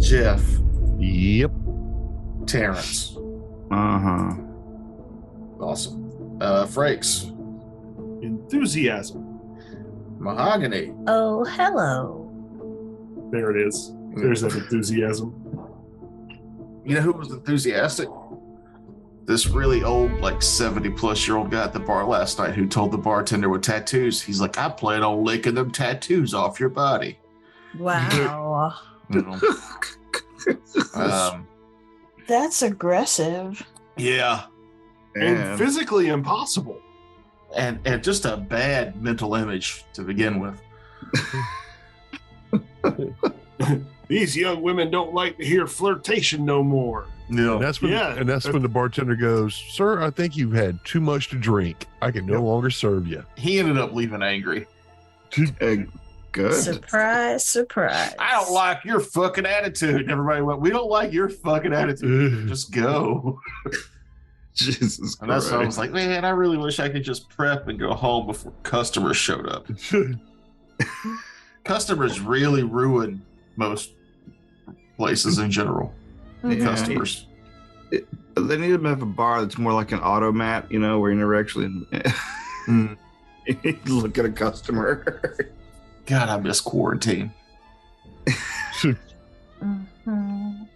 Jeff. Yep. Terrence. Uh-huh. Awesome. Frakes. Enthusiasm. Mahogany. Oh, hello. There it is. There's that enthusiasm. You know who was enthusiastic? This really old, like 70-plus-year-old guy at the bar last night who told the bartender with tattoos, he's like, I plan on licking them tattoos off your body. Wow. You know? That's aggressive. Yeah. And physically impossible. And just a bad mental image to begin with. These young women don't like to hear flirtation no more. No. And that's when the bartender goes, "Sir, I think you've had too much to drink. I can no longer serve you." He ended up leaving angry. Good. Surprise, surprise. I don't like your fucking attitude. And everybody went, we don't like your fucking attitude. Just go. Jesus And that's Christ. why I was like, man, I really wish I could just prep and go home before customers showed up. Customers really ruin most places in general. Mhm. Customers. They need to have a bar that's more like an automat, you know, where you never actually look at a customer. God, I miss quarantine. Mhm.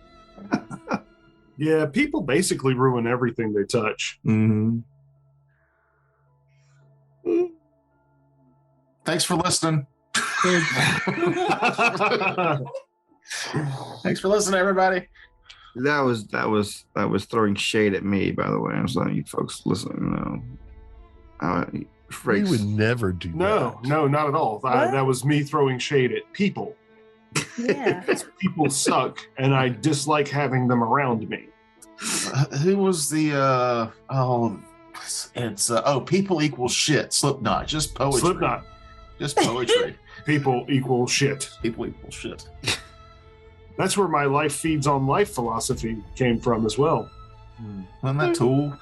Yeah, people basically ruin everything they touch. Mm-hmm. Thanks for listening. Thanks for listening, everybody. That was throwing shade at me, by the way. I'm letting you folks listening know. We Frakes. would never do that. No, not at all. What? That was me throwing shade at people. Yeah. People suck, and I dislike having them around me. Who was the people equal shit. Slipknot. Just poetry. Slipknot. Just poetry. People equal shit. People equal shit. That's where my life feeds on life philosophy came from as well. Wasn't that Tool?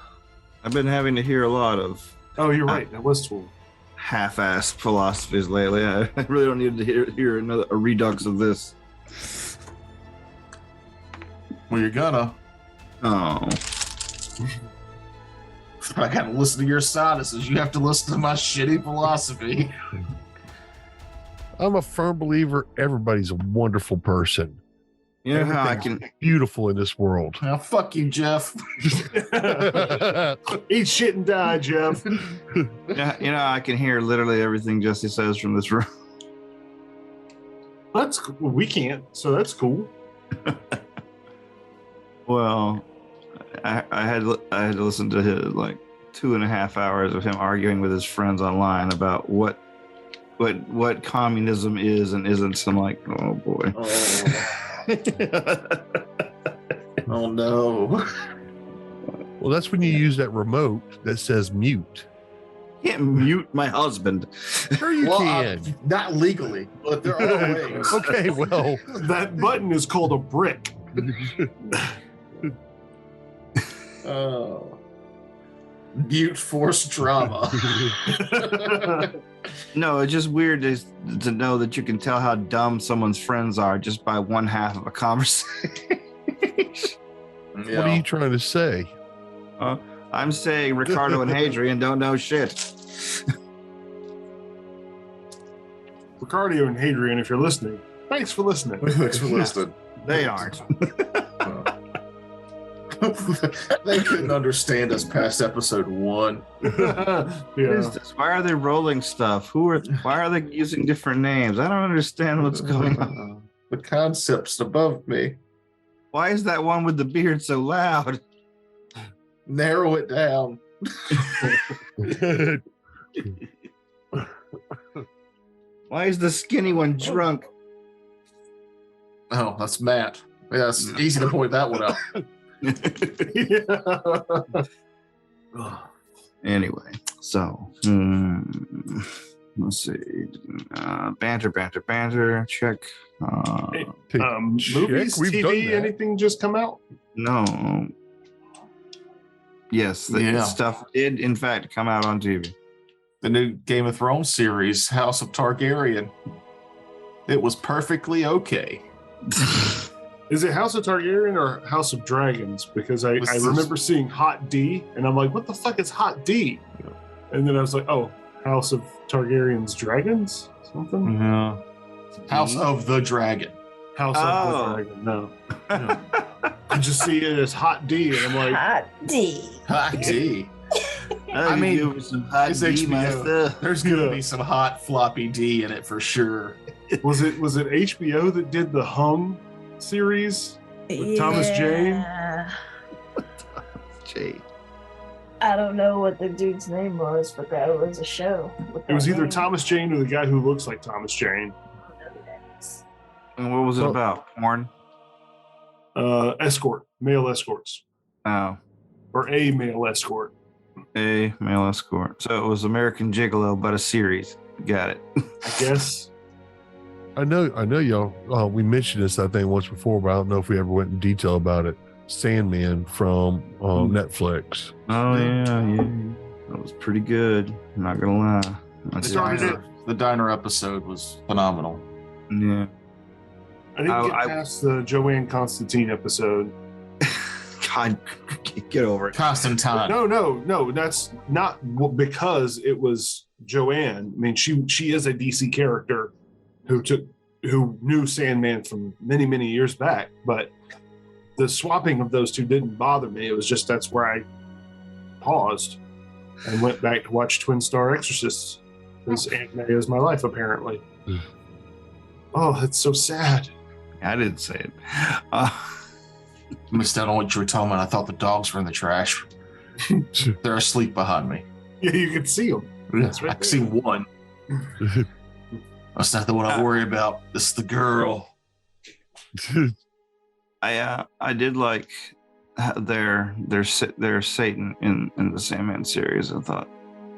I've been having to hear a lot of Oh, you're right. That was Tool. half-assed philosophies lately. I really don't need to hear a redux of this. Well, you're gonna. Oh. I gotta listen to your sinuses. You have to listen to my shitty philosophy. I'm a firm believer everybody's a wonderful person. You know how I Everything's can beautiful in this world. Now, fuck you, Jeff. Eat shit and die, Jeff. I can hear literally everything Jesse says from this room. That's cool. We can't, so that's cool. Well, I had to listen to his like 2.5 hours of him arguing with his friends online about what communism is and isn't. So I'm like, oh boy. Oh no. Well, that's when you use that remote that says mute. Can't mute my husband. Sure you can. Not legally, but there are ways. Okay, well. That button is called a brick. Mute force drama. No, it's just weird to know that you can tell how dumb someone's friends are just by one half of a conversation. What are you trying to say? I'm saying Ricardo and Hadrian don't know shit. Ricardo and Hadrian, if you're listening, thanks for listening. Thanks for listening. They aren't. They couldn't understand us past episode 1. What is this? Why are they rolling stuff? Why are they using different names? I don't understand what's going on. The concept's above me. Why is that one with the beard so loud? Narrow it down. Why is the skinny one drunk? Oh, that's Matt. Yeah, it's easy to point that one out. Anyway, so let's see. Banter. Check. Movies, We've done TV, that. anything just come out? No. Yes, the Yeah. stuff did in fact come out on TV. The new Game of Thrones series, House of Targaryen. It was perfectly okay. Is it House of Targaryen or House of Dragons? Because I What's this? remember seeing Hot D, and I'm like, what the fuck is Hot D? And then I was like, oh, House of Targaryen's Dragons? Something? No. House of the Dragon. House Oh. of the Dragon. No. I just see it as Hot D, and I'm like, Hot D. Hot D. I mean, give me some hot it's D HBO. myself. There's gonna Yeah. be some hot floppy D in it for sure. was it HBO that did the Hung series? With Thomas Jane? Yeah. Jay. I don't know what the dude's name was, but that was a show. with It was that either name. Thomas Jane or the guy who looks like Thomas Jane. I don't know who that is. And what was it Well- about? Porn? Escort, male escorts, Oh, or a male escort. a male escort. So it was American Gigolo, but a series. Got it. I guess. I know y'all. We mentioned this, I think, once before, but I don't know if we ever went in detail about it. Sandman from Netflix. Oh yeah. That was pretty good. I'm not gonna lie. I did- Started The diner episode was phenomenal. Yeah. I didn't get I- past the Joanne Constantine episode. God, get over it. Constantine. No, that's not because it was Joanne. I mean, she is a DC character who knew Sandman from many years back, but the swapping of those two didn't bother me. It was just that's where I paused and went back to watch Twin Star Exorcists. Because anime is my life, apparently. Oh, that's so sad. I didn't say it. Missed out on what you were talking about. I thought the dogs were in the trash. They're asleep behind me. Yeah, you can see them. That's right I see one. That's not the one I worry about. This is the girl. I did like their Satan in the Sandman series. I thought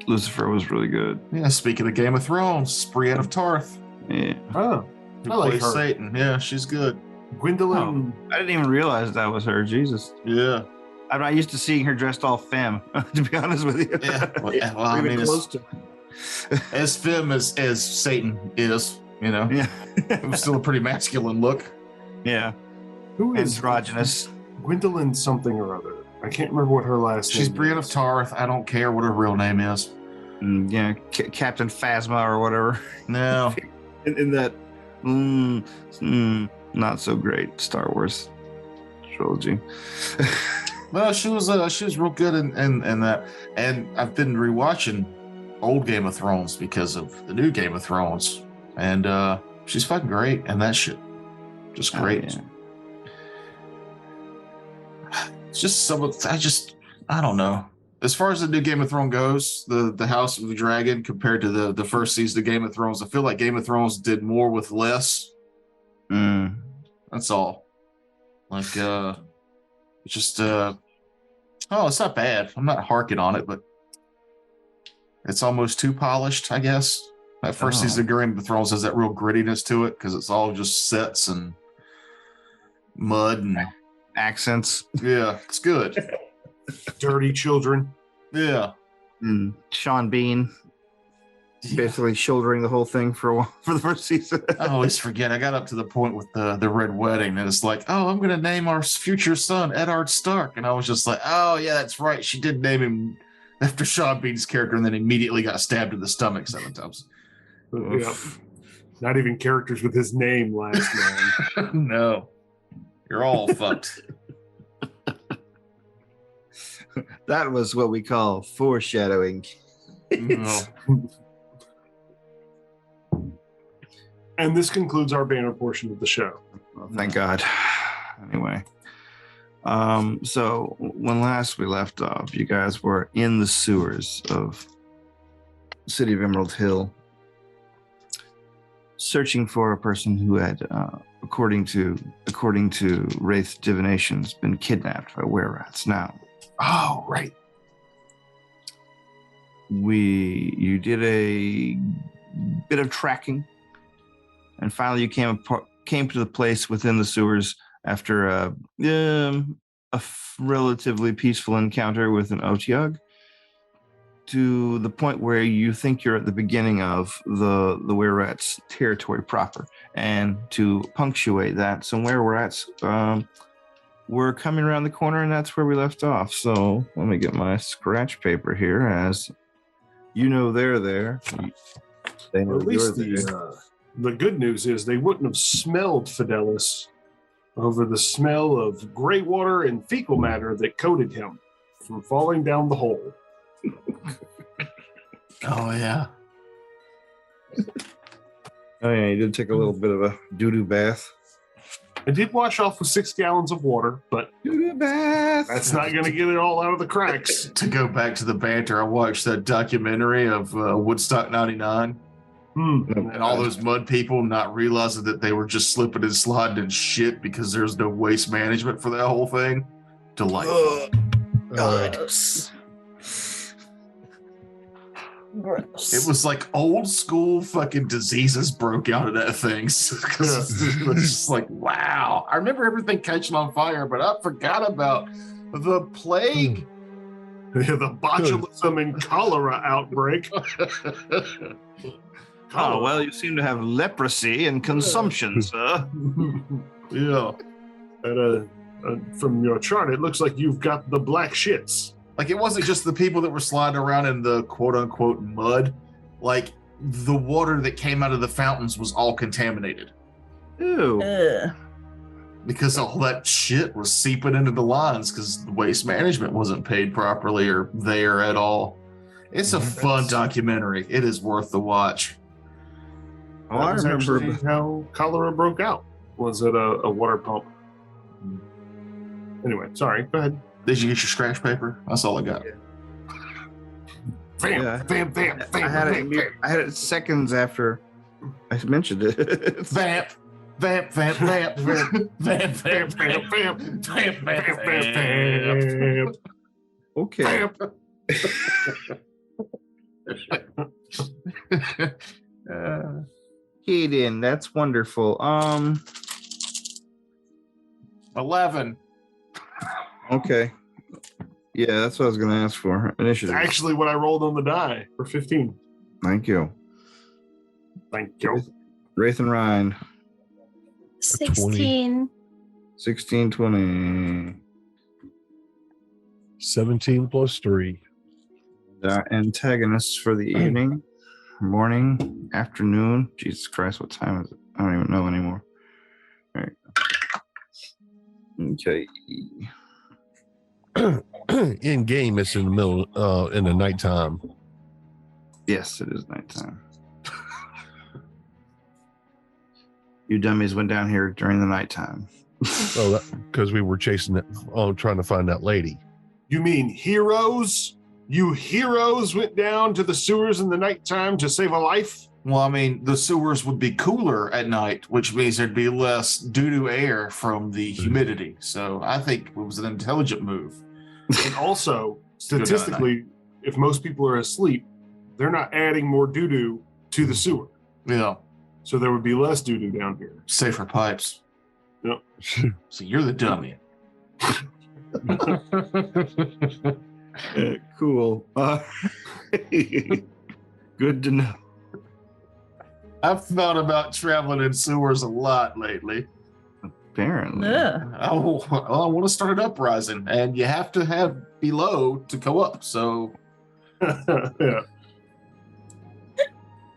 Lucifer was really good. Yeah, speaking of Game of Thrones, Brienne of Tarth. Yeah. Oh, Who I like plays her. Satan. Yeah, she's good. Gwendolyn. I didn't even realize that was her. Jesus. Yeah. I'm not used to seeing her dressed all femme, to be honest with you. Yeah. Well, I Even mean, close to. as femme as Satan is, you know, Yeah. it was still a pretty masculine look. Yeah. Who is Androgynous. Gwendolyn something or other? I can't remember what her last She's name Brienne is. of Tarth. I don't care what her real name is. Yeah, Captain Phasma or whatever. No. In that not so great Star Wars trilogy. Well, she was real good in that. And I've been rewatching old Game of Thrones because of the new Game of Thrones. And she's fucking great. And that shit. Just great. Oh, yeah. It's just I don't know. As far as the new Game of Thrones goes, the House of the Dragon compared to the first season of Game of Thrones, I feel like Game of Thrones did more with less. That's all. Like it's just it's not bad. I'm not harking on it, but it's almost too polished, I guess. That first season of Game of Thrones has that real grittiness to it because it's all just sets and mud and Accents. yeah, it's good. Dirty children. Yeah. Sean Bean basically shouldering the whole thing for a while, for the first season. I always forget. I got up to the point with the Red Wedding, and it's like, oh, I'm going to name our future son Eddard Stark. And I was just like, oh, yeah, that's right. She did name him after Sean Bean's character, and then immediately got stabbed in the stomach 7 times. Yeah. Not even characters with his name last name. No. You're all fucked. That was what we call foreshadowing. No. And this concludes our banner portion of the show. Well, thank God. Anyway. So when last we left off, you guys were in the sewers of the city of Emerald Hill, searching for a person who had, according to Wraith divinations, been kidnapped by were-rats. Now, Oh, right. you did a bit of tracking, and finally you came to the place within the sewers after a relatively peaceful encounter with an Otyug. to the point where you think you're at the beginning of the were-rats territory proper. And to punctuate that, some were-rats we're coming around the corner, and that's where we left off. So let me get my scratch paper here. As you know, they're there. They know At least you're there. the good news is they wouldn't have smelled Fidelis over the smell of gray water and fecal matter that coated him from falling down the hole. Oh yeah. Oh yeah, you did take a little bit of a doo-doo bath. I did wash off with 6 gallons of water, but Doo-doo bath. that's not going to get it all out of the cracks. To go back to the banter, I watched that documentary of Woodstock '99 and all those mud people not realizing that they were just slipping and sliding in shit because there's no waste management for that whole thing. Delightful. Gross. Gross. It was like old school fucking diseases broke out of that thing. It was just like, wow. I remember everything catching on fire, but I forgot about the plague. The botulism and cholera outbreak. Oh, well, you seem to have leprosy and consumption, sir. Yeah. And, from your chart, it looks like you've got the black shits. Like, it wasn't just the people that were sliding around in the quote unquote mud. Like, the water that came out of the fountains was all contaminated Ew. because all that shit was seeping into the lines because the waste management wasn't paid properly or there at all. It's a fun documentary. It is worth the watch. Oh, That I was remember. actually how cholera broke out. Was it a water pump? Anyway, sorry. Go ahead. Did you get your scratch paper? That's all I got. Vamp, Yeah. vamp, vamp, I had vamp, it. I had it seconds after I mentioned it. Vamp, vamp, vamp, vamp, vamp, vamp, vamp, vamp, vamp, vamp, vamp, vamp, vamp, vamp. vamp, Okay. Uh, Hayden, that's wonderful. 11. Okay. Yeah, that's what I was going to ask for. Initiative. Actually, what I rolled on the die for 15. Thank you. Thank you. Wraith and Ryan. 16. 16, 20. 17 plus 3. Our antagonists for the evening, morning, afternoon. Jesus Christ, what time is it? I don't even know anymore. All right. Okay. In game, it's in the middle, in the nighttime. Yes, it is nighttime. You dummies went down here during the nighttime. Oh, because we were chasing it, trying to find that lady. You mean heroes? You heroes went down to the sewers in the nighttime to save a life? Well, I mean, the sewers would be cooler at night, which means there'd be less doo-doo air from the humidity. So I think it was an intelligent move. And also, statistically, if most people are asleep, they're not adding more doo-doo to the sewer. Yeah, So there would be less doo-doo down here. safer pipes. Yep. So you're the dummy. Cool. Good to know. I've thought about traveling in sewers a lot lately. Apparently. Oh, well, I want to start an uprising, and you have to have below to go up. So Yeah.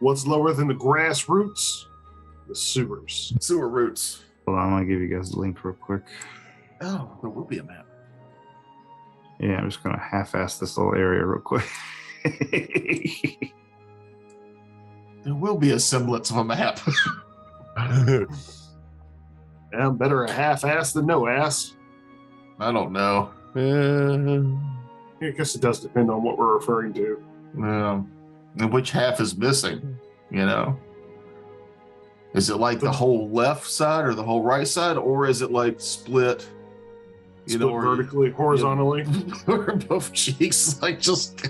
What's lower than the grassroots? The sewers. sewer routes. Hold on, I'm gonna give you guys the link real quick. Oh, there will be a map. Yeah, I'm just gonna half-ass this little area real quick. There will be a semblance of a map. Yeah, better a half-ass than no ass. I don't know. I guess it does depend on what we're referring to. And which half is missing? You know, is it like the whole left side or the whole right side, or is it like split? You know, Split vertically, horizontally. or both cheeks like just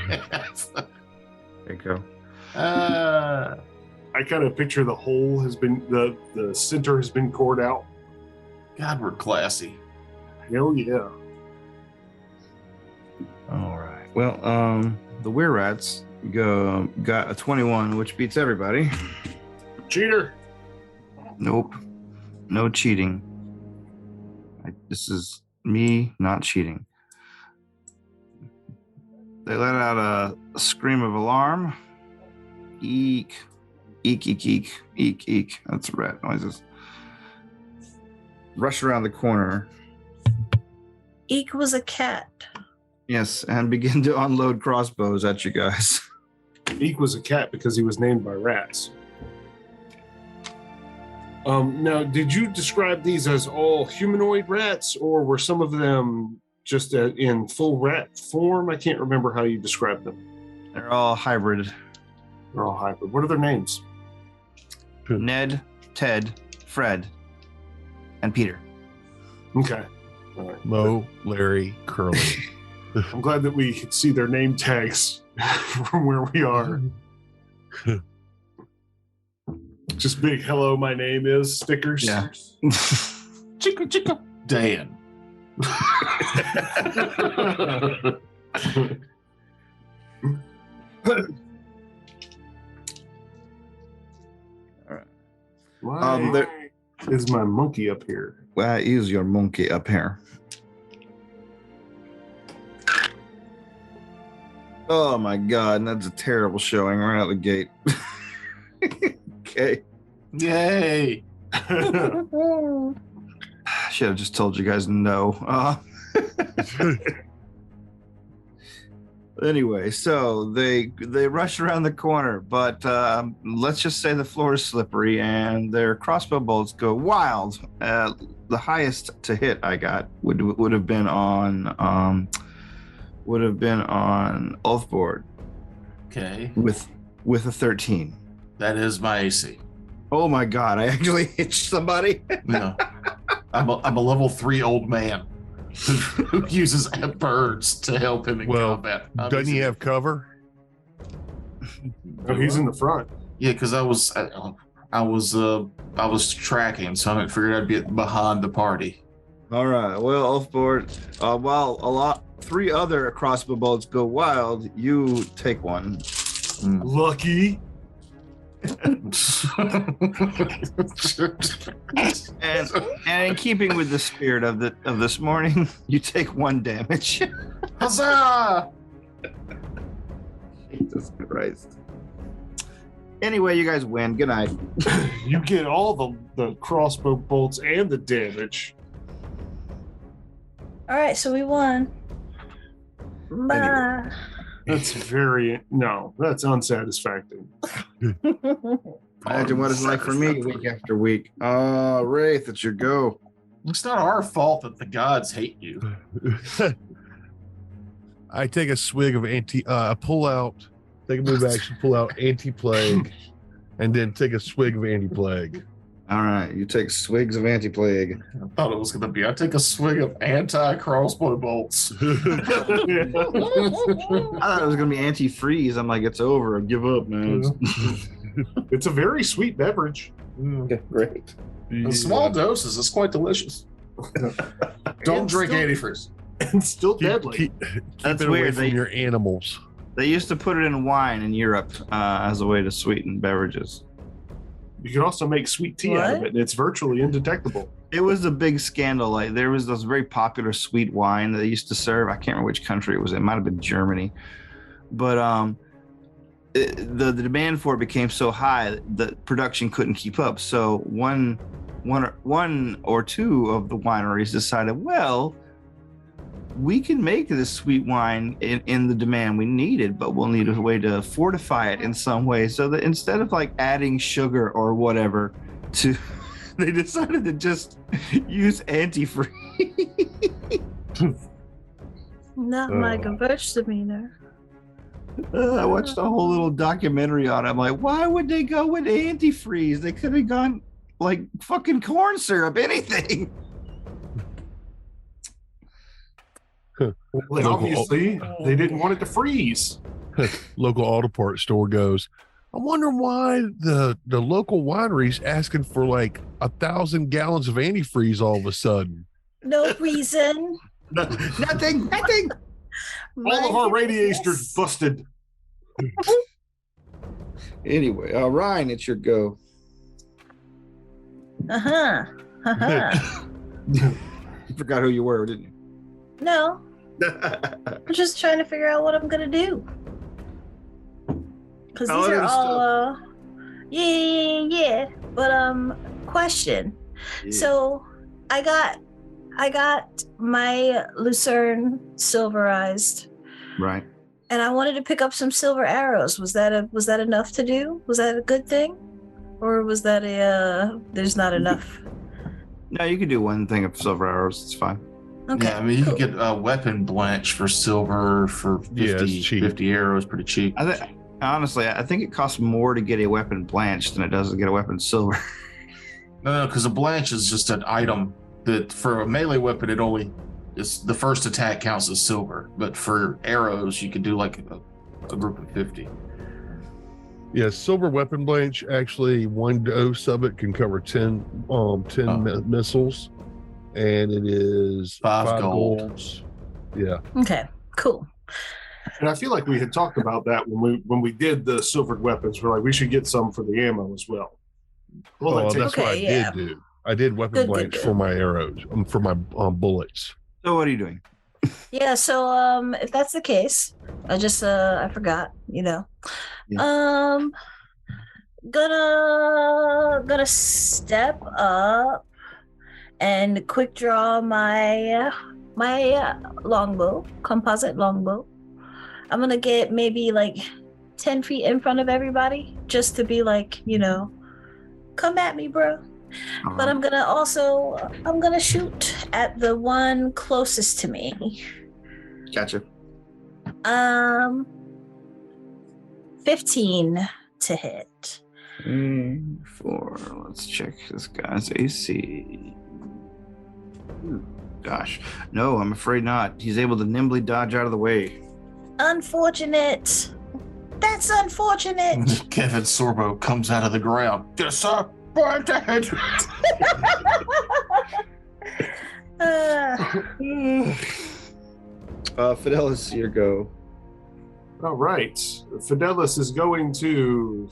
half. There you go. I kind of picture the hole has been, the center has been cored out. God, we're classy. Hell yeah. All right. Well, the were rats got a 21, which beats everybody. Cheater. Nope, no cheating. This is me not cheating. They let out a scream of alarm. Eek, eek, eek, eek, eek, eek. That's rat noises. Rush around the corner. Eek was a cat. Yes, and begin to unload crossbows at you guys. Eek was a cat because he was named by rats. Now, did you describe these as all humanoid rats, or were some of them just in full rat form? I can't remember how you described them. They're all hybrid. They're all hybrid. What are their names? Ned, Ted, Fred, and Peter. Okay. All right. Mo, Larry, Curly. I'm glad that we could see their name tags from where we are. Just big hello, my name is stickers. Yeah. Chica, chica. Dan. Why There- is my monkey up here? Where is your monkey up here? Oh my god, that's a terrible showing right out the gate. Okay. Yay. Should have just told you guys no. Anyway, so they rush around the corner, but let's just say the floor is slippery and their crossbow bolts go wild. The highest to hit I got would have been on Ulfborg Okay. with a 13. That is my AC. Oh my god, I actually hit somebody. No. I'm a level 3 old man who uses birds to help him in combat. Doesn't he have cover? Oh, he's in the front. Yeah, because I was tracking, so I figured I'd be behind the party. All right. Well, Ulfborg, while 3 other crossbow bolts go wild, you take one. Lucky. And in keeping with the spirit of this morning, you take 1 damage. Huzzah! Jesus Christ. Anyway, you guys win. Good night. You get all the crossbow bolts and the damage. All right, so we won. Bye. That's that's unsatisfactory. Imagine what it's like for me week after week. Wraith, it's your go. It's not our fault that the gods hate you. I take a swig of pull out, take a move action, pull out anti-plague, and then take a swig of anti-plague. All right, you take swigs of anti-plague. I thought it was going to be, I take a swig of anti-crossbow bolts. I thought it was going to be anti-freeze. I'm like, it's over. Give up, man. It's a very sweet beverage. Okay, great. In small doses, it's quite delicious. Don't And drink still- antifreeze. And still deadly. Keep That's it away weird. from your animals. They used to put it in wine in Europe as a way to sweeten beverages. You can also make sweet tea out of What? it, and it's virtually indetectable. It was a big scandal. Like there was this very popular sweet wine that they used to serve. I can't remember which country it was. It might have been Germany, but the demand for it became so high that production couldn't keep up. So one or two of the wineries decided, well, we can make this sweet wine in the demand we needed, but we'll need a way to fortify it in some way. So that instead of like adding sugar or whatever to, they decided to just use antifreeze. Not my Gewürztraminer. I watched a whole little documentary on it. I'm like, why would they go with antifreeze? They could have gone like fucking corn syrup, anything. Well, obviously, they didn't want it to freeze. Local auto parts store goes, I'm wondering why the local winery's asking for like 1,000 gallons of antifreeze all of a sudden. No reason. Nothing. All of our radiators busted. Anyway, Ryan, it's your go. Uh-huh. Uh-huh. You forgot who you were, didn't No, you? I'm just trying to figure out what I'm gonna do. Because Oh, these are that is all yeah. But question. Yeah. So I got my Lucerne silverized, Right. and I wanted to pick up some silver arrows. Was that enough to do? Was that a good thing? Or was that there's not enough? No, you can do one thing of silver arrows. It's fine. Okay. Yeah, I mean, you cool. can get a weapon blanch for silver for 50, Yeah, it's cheap. 50 arrows, pretty cheap. Honestly, I think it costs more to get a weapon blanched than it does to get a weapon silver. No, because a blanch is just an item that for a melee weapon, it only is the first attack counts as silver. But for arrows, you could do like a group of 50. Yeah, silver weapon blanch, actually one dose of it can cover 10 missiles, and it is Five gold. golds. Yeah. Okay. Cool. And I feel like we had talked about that when we did the silvered weapons. We're like, we should get some for the ammo as well. Well, Oh, that that's takes- what I Okay, yeah. did do. I did weapon Good, blanch good. for my arrows, for my bullets. So what are you doing? Yeah, so if that's the case, I forgot, Yeah. gonna step up and quick draw my longbow, composite longbow. I'm gonna get maybe like 10 feet in front of everybody just to be like, come at me, bro. But I'm gonna shoot at the one closest to me. Gotcha. 15 to hit. 4. Let's check this guy's AC. Gosh, no, I'm afraid not. He's able to nimbly dodge out of the way. Unfortunate. That's unfortunate. Kevin Sorbo comes out of the ground. Yes, sir. I'm dead. Fidelis, your go. All right. Fidelis is going to.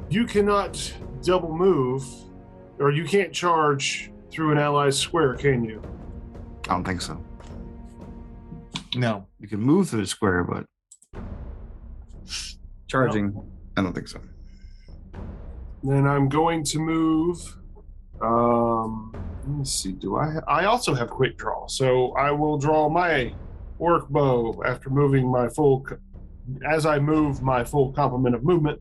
You cannot double move, or you can't charge through an ally's square, can you? I don't think so. No. You can move through the square, but charging, I don't think so. Then I'm going to move. Let me see. Do I also have quick draw? So I will draw my orc bow after moving my as I move my full complement of movement,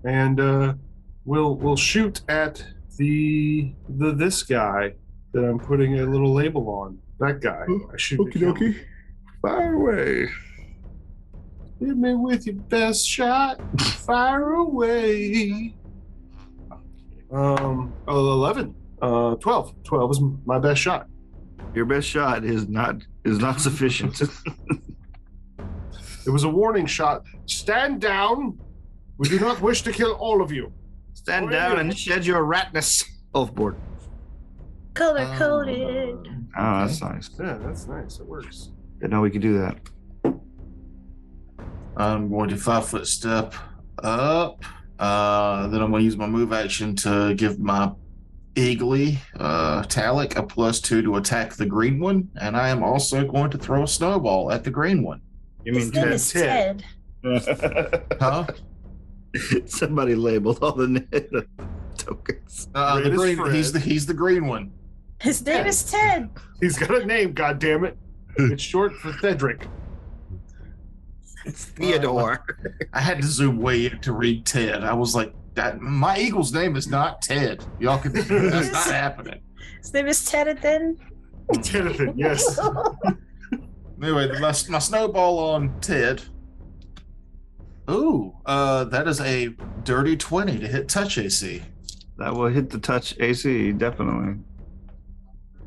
and we'll shoot at this guy that I'm putting a little label on. That guy. I shoot. Okie fire away. Hit me with your best shot. Fire away. 11. 12. 12 is my best shot. Your best shot is not sufficient. It was a warning shot. Stand down. We do not wish to kill all of you. Stand down and shed your ratness. Overboard. Color coded. Oh, that's nice. Yeah, that's nice. It works. Didn't know we could do that. I'm going to 5-foot step up. Then I'm going to use my move action to give my Eagly Talic a +2 to attack the green one. And I am also going to throw a snowball at the green one. You His mean name is Ted. Huh? Somebody labeled all the tokens. The Red is green. Fred. He's the green one. His name is Ted. He's got a name, goddammit. It's short for Thedric. It's Theodore. I had to zoom way in to read Ted. I was like, my eagle's name is not Ted. Y'all can. That's not happening. His name is Ted then. Tennyson, yes. Anyway, my snowball on Ted. Ooh, that is a dirty 20 to hit touch AC That will hit the touch AC, definitely.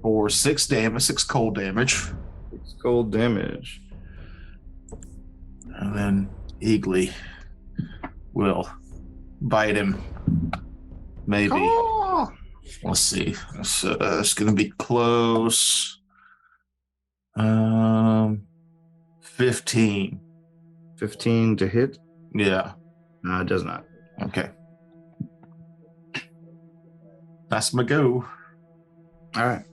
for 6 damage, 6 cold damage. It's cold damage. And then Eagly will bite him. Maybe. Oh! Let's see. It's going to be close. 15. 15 to hit. Yeah. No, it does not. Okay. That's my go. All right.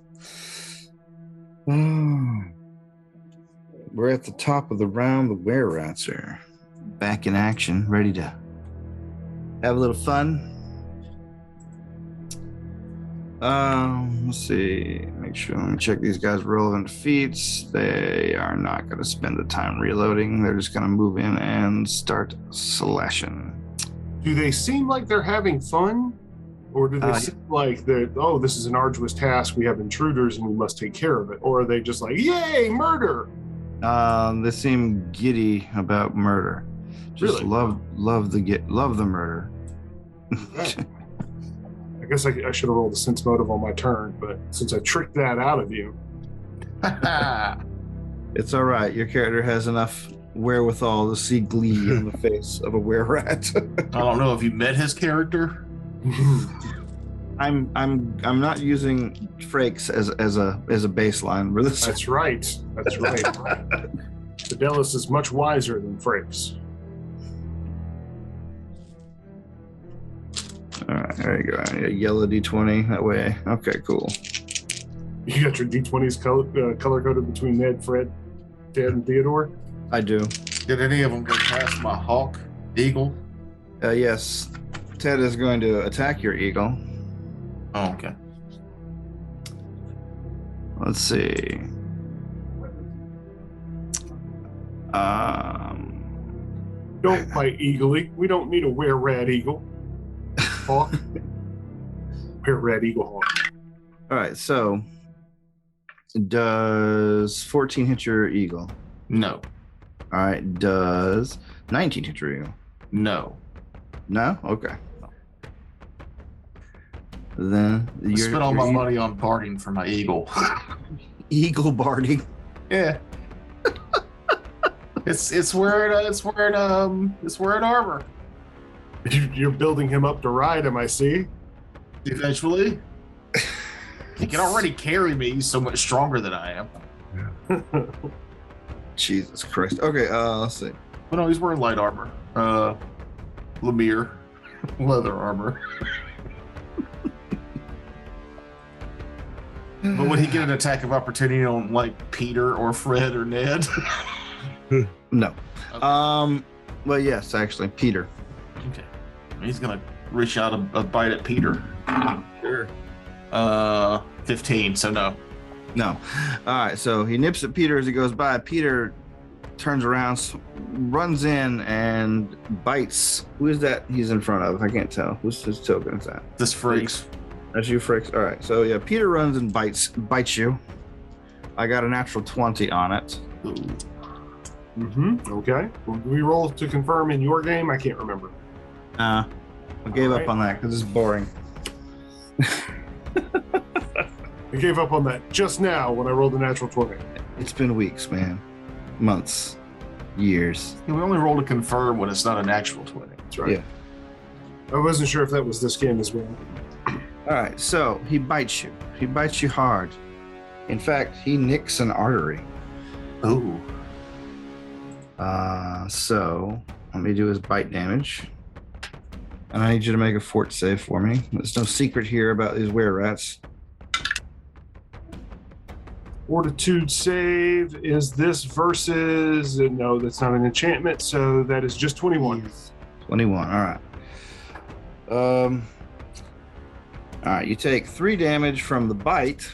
We're at the top of the round. The were-rats are back in action, ready to have a little fun. Let's see. Make sure. Let me check these guys' relevant feats. They are not going to spend the time reloading. They're just going to move in and start slashing. Do they seem like they're having fun? Or do they seem like that, oh, this is an arduous task, we have intruders and we must take care of it? Or are they just like, yay, murder? They seem giddy about murder. Just Really? love the murder. Okay. I guess I should have rolled a sense motive on my turn, but since I tricked that out of you. It's all right. Your character has enough wherewithal to see glee on the face of a were-rat. I don't know if you met his character. I'm not using Frakes as a baseline for this. That's right. That's right. Fidelis is much wiser than Frakes. All right, there you go. I need a yellow D20 that way. Okay, cool. You got your D20s color coded between Ned, Fred, Ted, and Theodore? I do. Did any of them go past my hawk, eagle? Yes. Ted is going to attack your eagle. Oh, okay. Let's see. Don't fight eagerly. We don't need a were-rat eagle. Hawk. Were-rat eagle hawk. All right, so does 14 hit your eagle? No. All right, does 19 hit your eagle? No. No? Okay. Then I spent all my money on parting for my eagle. Eagle barding. Yeah. it's wearing armor. You're building him up to ride him, I see. Eventually. He can already carry me. He's so much stronger than I am. Jesus Christ. Okay, let's see. But no, he's wearing light armor. Lemire. Leather armor. But would he get an attack of opportunity on like Peter or Fred or Ned? No. Okay. Well, yes, actually, Peter. Okay. He's gonna reach out a bite at Peter. Sure. 15, so no. No. All right, so he nips at Peter as he goes by. Peter turns around, runs in, and bites. Who is that he's in front of? I can't tell. Who's his token is that? This freaks. That's you, Fricks. All right, so yeah, Peter runs and bites you. I got a natural 20 on it. Ooh. Okay. Well, do we roll to confirm in your game? I can't remember. I gave All up on that because it's boring. I gave up on that just now when I rolled a natural 20. It's been weeks, man. Months. Years. We only roll to confirm when it's not an actual 20. That's right. Yeah. I wasn't sure if that was this game as well. All right, so he bites you. He bites you hard. In fact, he nicks an artery. Ooh. So let me do his bite damage. And I need you to make a fort save for me. There's no secret here about these were-rats. Fortitude save is this versus... No, that's not an enchantment, so that is just 21. 21, all right. All right, you take 3 damage from the bite.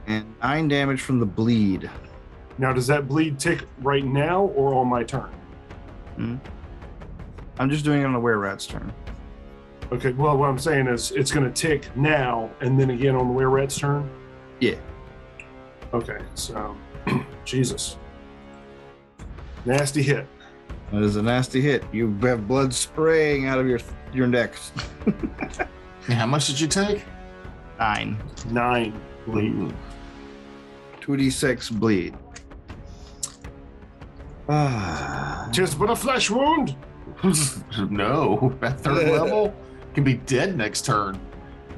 And 9 damage from the bleed. Now, does that bleed tick right now or on my turn? I'm just doing it on the were-rat's turn. Okay, well, what I'm saying is it's going to tick now and then again on the were-rat's turn? Yeah. Okay, so... Jesus. Nasty hit. That is a nasty hit. You have blood spraying out of your neck. Yeah, how much did you take? 9. 9 bleed. Ooh. 2d6 bleed. Just but a flesh wound? No. At third level? Can be dead next turn.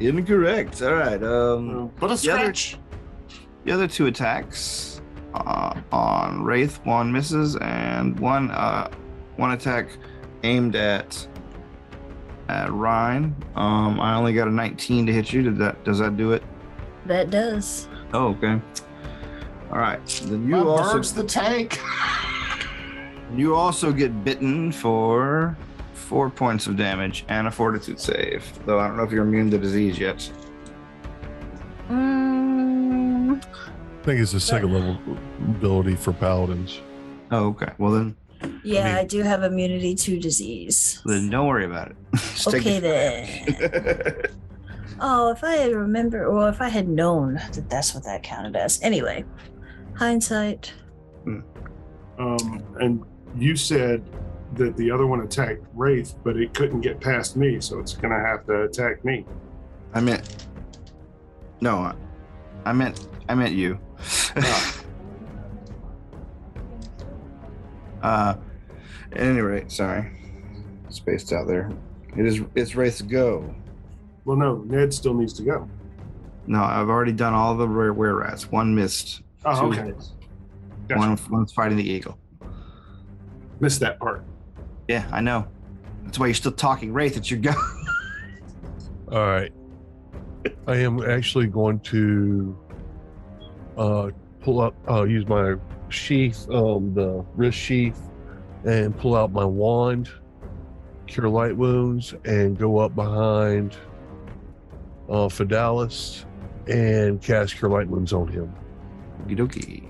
Incorrect. All right. But a scratch. The other 2 attacks. on Wraith. One misses, and one attack aimed at Ryan. I only got a 19 to hit you. Does that do it? That does. Oh, okay. All right. Then My bird's the tank. you also get bitten for 4 points of damage and a fortitude save. Though I don't know if you're immune to disease yet. Mm, I think it's a second level ability for paladins. Oh, okay. Well then yeah, I do have immunity to disease. don't worry about it. Just take Okay the- then. Oh, if I had remembered, or if I had known that that's what that counted as. Anyway, hindsight. And you said that the other one attacked Wraith, but it couldn't get past me, so it's gonna have to attack me. I meant you. At any rate, sorry. Spaced out there. It's Wraith's go. Well, no, Ned still needs to go. No, I've already done all the were rats. One missed. Oh, Two okay. hits. Gotcha. One's fighting the eagle. Missed that part. Yeah, I know. That's why you're still talking. Wraith, it's your go. All right. I am actually going to pull up, use my sheath, the wrist sheath, and pull out my wand, cure light wounds, and go up behind Fidalis and cast cure light wounds on him. Okie dokie.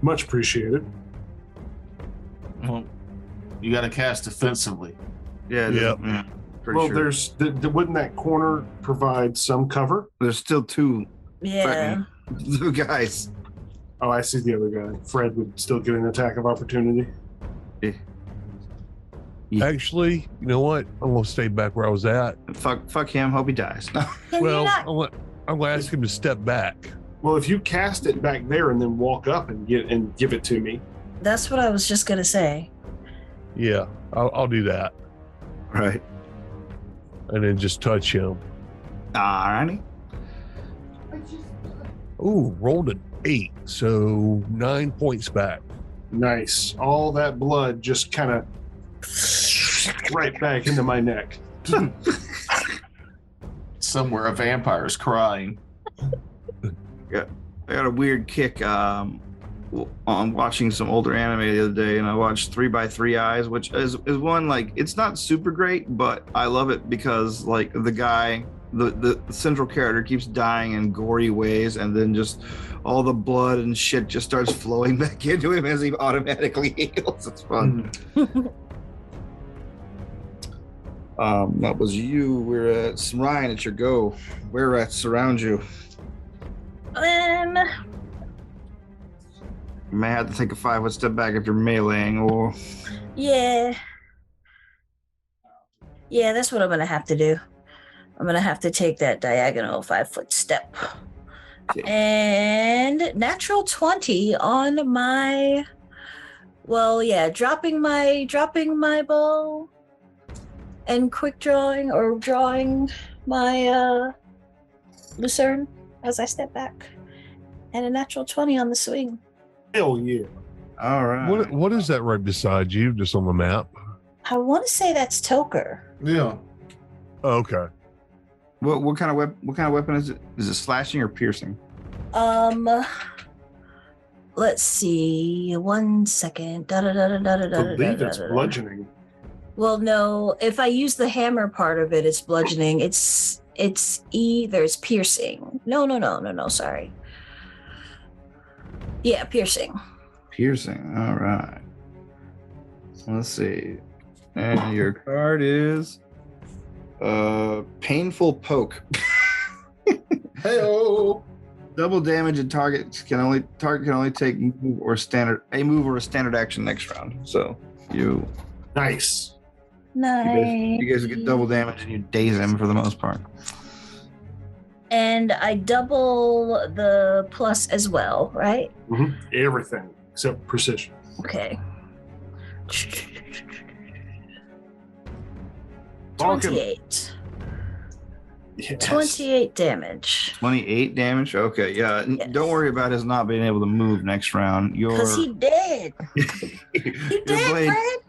Much appreciated. Well, you got to cast defensively. Yeah. Yep. Yeah, pretty Well, sure. there's wouldn't that corner provide some cover? There's still two Yeah. guys. Oh, I see the other guy. Fred would still get an attack of opportunity. Yeah. Actually, you know what? I'm going to stay back where I was at. Fuck him. Hope he dies. Can Well, you not? I'm going to ask him to step back. Well, if you cast it back there and then walk up and give it to me. That's what I was just gonna say. Yeah, I'll do that. Right. And then just touch him. Alrighty. Ooh, rolled an 8, so 9 points back. Nice. All that blood just kind of right back into my neck. Somewhere a vampire is crying. I got a weird kick on watching some older anime the other day, and I watched 3x3 Eyes, which is one, like, it's not super great, but I love it because, like, the guy, the central character keeps dying in gory ways, and then just all the blood and shit just starts flowing back into him as he automatically heals. It's fun. That was you. We're at Ryan. It's your go. Where rats surround you. You may have to take a 5-foot step back if you're meleeing, or Yeah, that's what I'm gonna have to do. I'm gonna have to take that diagonal 5-foot step. Okay. And natural 20 on my, well, yeah, dropping my bow and quick drawing or drawing my lucerne as I step back, and a natural 20 on the swing. Hell yeah. all right. What is that right beside you, just on the map? I want to say that's Toker. Yeah. Oh, okay. What kind of weapon is it? Is it slashing or piercing? Let's see. 1 second. I believe it's bludgeoning. Well, no. If I use the hammer part of it, it's bludgeoning. It's either it's piercing. No. Sorry. Yeah, piercing. Piercing. All right. Let's see. And your card is painful poke. Hey-oh. Double damage and target can only take a move or a standard action next round. So you Nice. Nice. you guys get double damage and you daze him for the most part. And I double the plus as well, right? Mm-hmm. Everything except precision. Okay. Bonk him. 28. Yes. 28 damage. 28 damage. Okay, yeah. Yes. Don't worry about his not being able to move next round. Because he dead. He your dead, blade, Fred.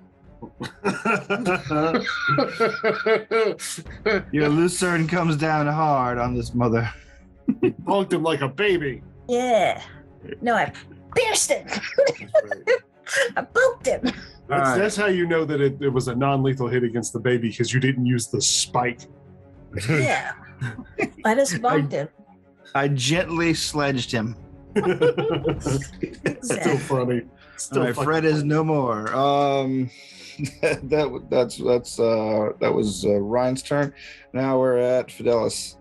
your lucerne comes down hard on this mother. Punked him like a baby. Yeah. No, I pierced him. I poked him. That's how you know that it was a non-lethal hit against the baby, because you didn't use the spike. Yeah. I just bumped him. I gently sledged him. Still funny. Still All right, fucking Fred is funny. no more. That was Ryan's turn. Now we're at Fidelis.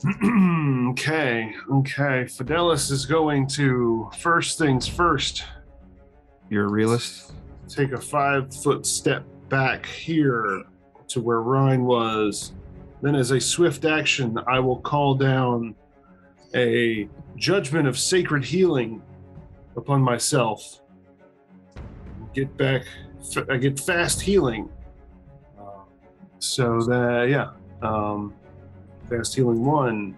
Okay. Fidelis is going to, first things first, You're a realist. take a 5-foot step back here to where Ryan was. Then, as a swift action, I will call down a judgment of sacred healing upon myself. Get back. I get fast healing. So that, yeah. Fast healing 1.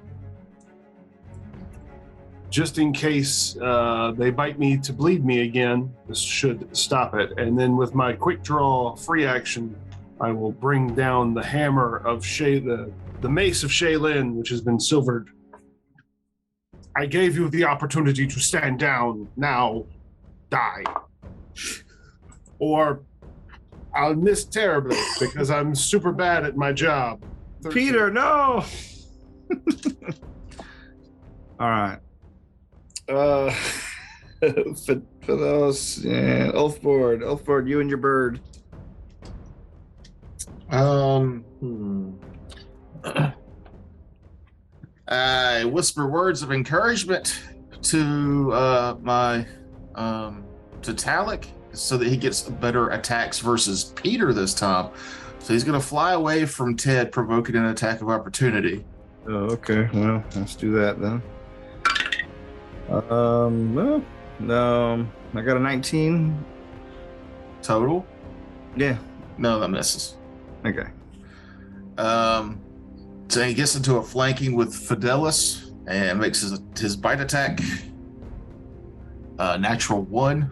Just in case they bite me to bleed me again, this should stop it. And then with my quick draw free action, I will bring down the hammer of the mace of Shaylin, which has been silvered. I gave you the opportunity to stand down. Now, die. Or I'll miss terribly because I'm super bad at my job. 13. Peter, no. All right. Fidelis and Ulfborg, you and your bird. I whisper words of encouragement to my to Talik so that he gets better attacks versus Peter this time. So he's going to fly away from Ted, provoking an attack of opportunity. Oh, okay. Well, let's do that then. Well, I got a 19 Total? Yeah. No, that misses. Okay. So he gets into a flanking with Fidelis and makes his bite attack. Natural 1.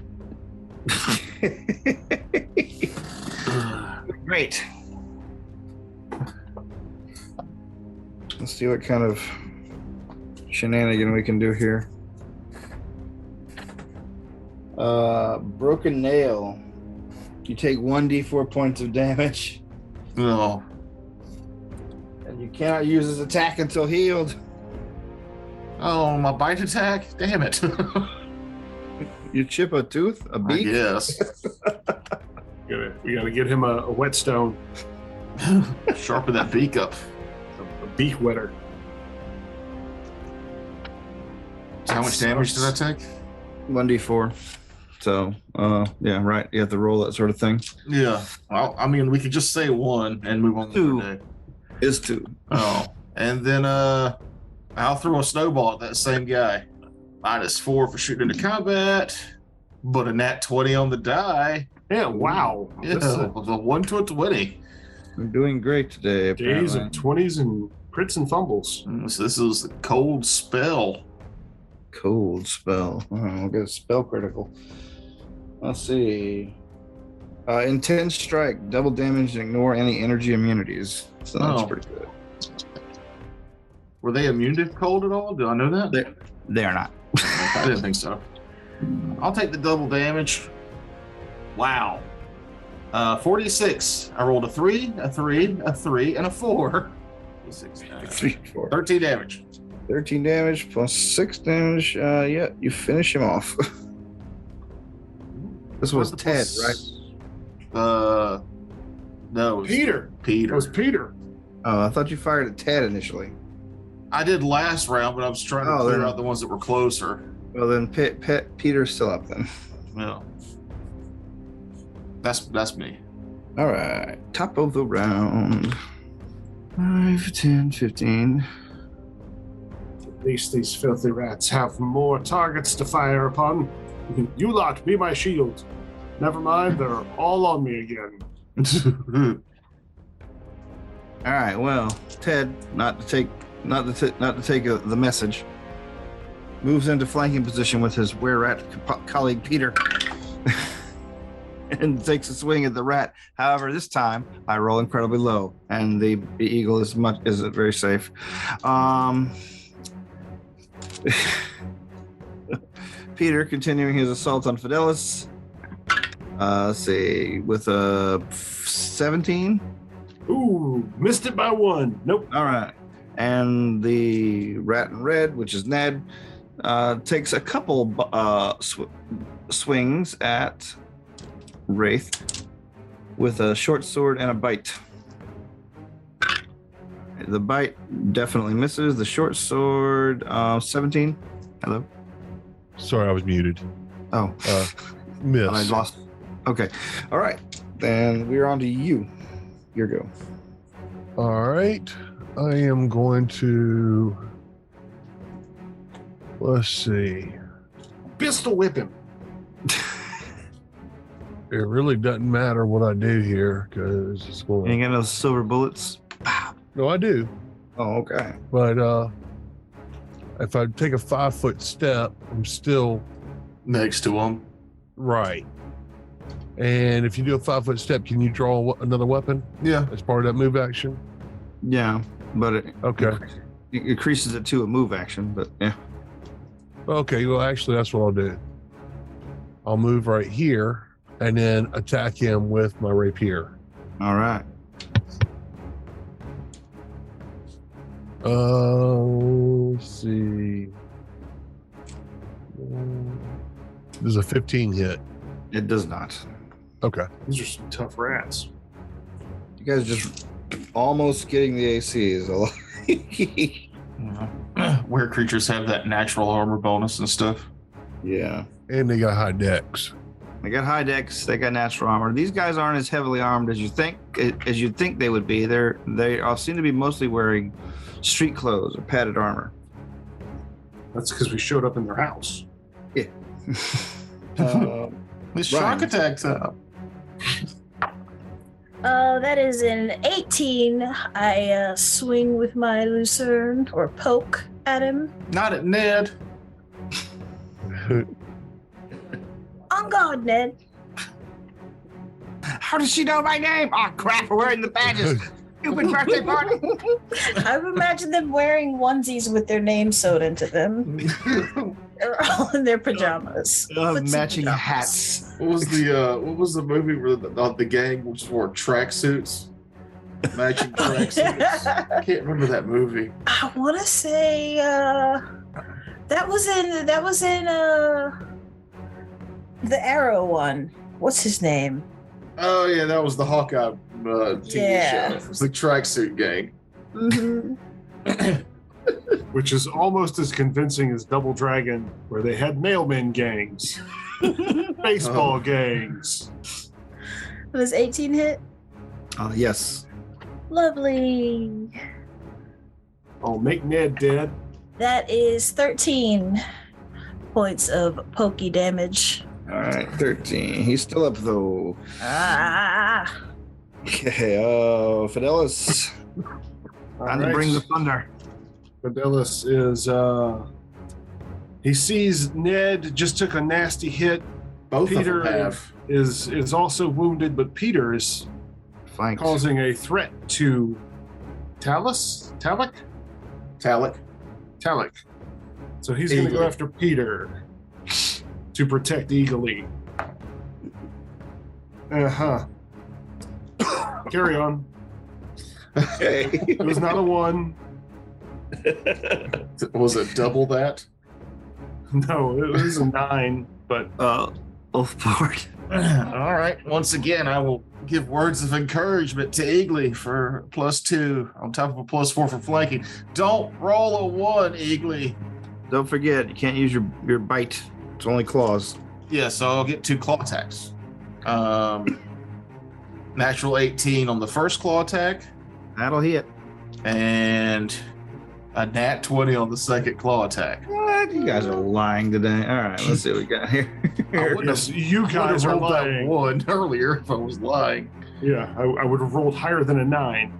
Great. Let's see what kind of shenanigan we can do here. Broken nail. You take 1d4 points of damage, No. and you cannot use this attack until healed. Oh, my bite attack? Damn it. You chip a tooth, a I beak. guess. We gotta get him a whetstone, Sharpen that beak up. a beak wetter. So how much damage did I take? 1d4. So, yeah, right. You have to roll that sort of thing. Yeah. Well, I mean, we could just say 1 and move on Two. to the day. Is 2. Oh. And then I'll throw a snowball at that same guy. -4 for shooting into combat, but a nat 20 on the die. Yeah, wow. Yeah, This is it was a 1 to a 20. I'm doing great today. days Apparently. of 20s and crits and fumbles. So this is a cold spell. Cold spell. Oh, we'll get a spell critical. Let's see. Intense strike, double damage, and ignore any energy immunities. So that's Oh. pretty good. Were they immune to cold at all? Do I know that? They are not. I didn't think so. I'll take the double damage. Wow. 46. I rolled a 3, a 3, a 3, and a 4. 6, 3, 4. 13 damage. 13 damage plus 6 damage. Yeah, you finish him off. This was What's the Ted, plus- right? No. It was Peter. That Peter. was Peter. Oh, I thought you fired at Ted initially. I did last round, but I was trying to Oh, clear then- out the ones that were closer. Well, then Peter's still up then. Yeah. That's me. All right, top of the round. 5, 10, 15. At least these filthy rats have more targets to fire upon. You lot, be my shield. Never mind, they're all on me again. All right. Well, Ted, not to take the message, moves into flanking position with his were-rat colleague Peter, and takes a swing at the rat. However, this time I roll incredibly low, and the eagle is very safe. Peter continuing his assault on Fidelis. Let's see, with a 17. Ooh, missed it by 1. Nope. All right. And the rat in red, which is Ned, takes a couple swings at Wraith with a short sword and a bite. The bite definitely misses. The short sword, 17. Hello? Sorry, I was muted. Oh, Miss. I lost. Okay. All right. Then we're on to you. Your go. All right. I am going to. Let's see. Pistol whip him. It really doesn't matter what I do here because it's You going. ain't got no silver bullets? No, I do. Oh, okay. But if I take a 5-foot step, I'm still Next to him. right. And if you do a 5-foot step, can you draw another weapon Yeah. as part of that move action? Yeah, but it Okay. increases it to a move action, but yeah. Okay. Well, actually, that's what I'll do. I'll move right here and then attack him with my rapier. All right. Let's see. There's a 15 hit. It does not. Okay. These are some tough rats. You guys just almost getting the ACs. Where creatures have that natural armor bonus and stuff. Yeah. And they got high dex. They got high dex. They got natural armor. These guys aren't as heavily armed as you think. As you'd think they would be. They all seem to be mostly wearing street clothes or padded armor. That's because we showed up in their house. Yeah. This shark Ryan. attacks up. That is an 18. I swing with my lucerne or poke at him. Not at Ned. On guard, Ned. How does she know my name? Oh crap! We're wearing the badges. Stupid birthday party. I've imagined them wearing onesies with their names sewed into them. They're all in their pajamas. Footsie Matching pajamas. hats. What was the movie where the gang was wore tracksuits? Matching tracksuits. I can't remember that movie. I want to say that was in the Arrow one. What's his name? Oh yeah, that was the Hawkeye TV Yeah. show. It was the tracksuit gang. Mm-hmm. Which is almost as convincing as Double Dragon, where they had mailman gangs, baseball gangs. Was 18 hit? Yes. Lovely. Oh, make Ned dead. That is 13 points of pokey damage. All right. 13. He's still up though. Ah. Okay. Fidelis. Time to bring the thunder. Fidelis is he sees Ned just took a nasty hit. Both Peter of them have. is also wounded, but Peter is Flanked. causing a threat to Talus? Talik? Talik. So he's going to go Eagerly. after Peter to protect Eagerly. Uh-huh. Carry on. Okay. It was not a 1. Was it double that? No, it was a 9, but Both board. All right. Once again, I will give words of encouragement to Eagly for +2 on top of a +4 for flanking. Don't roll a 1, Eagly. Don't forget, you can't use your bite. It's only claws. Yeah, so I'll get 2 claw attacks. Natural 18 on the first claw attack, That'll hit. and a nat 20 on the second claw attack. What? You guys are lying today. All right, let's see what we got here. I wouldn't yes, you guys have are rolled that lying. 1 earlier if I was lying. Yeah, I would have rolled higher than a 9.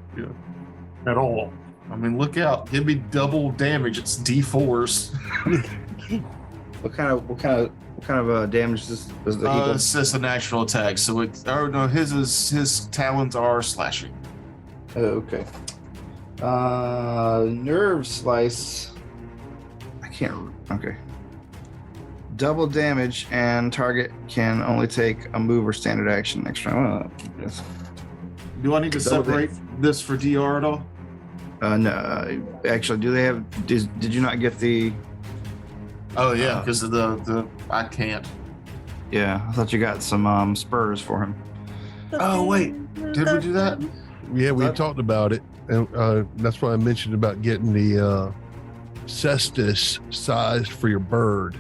at all. I mean, look out. Give me double damage. It's D4s. What kind of damage is the eagle? It's just a natural attack. So his talons are slashing. Okay. Nerve slice. I can't. Okay. Double damage, and target can only take a move or standard action next round. Yes. Do I need to Double separate this for DR at all? No. Actually, do they have? Did you not get the? Oh yeah, because of the I can't. Yeah, I thought you got some spurs for him. Oh wait, did we do that? Yeah, we talked about it, and that's why I mentioned about getting the cestus sized for your bird,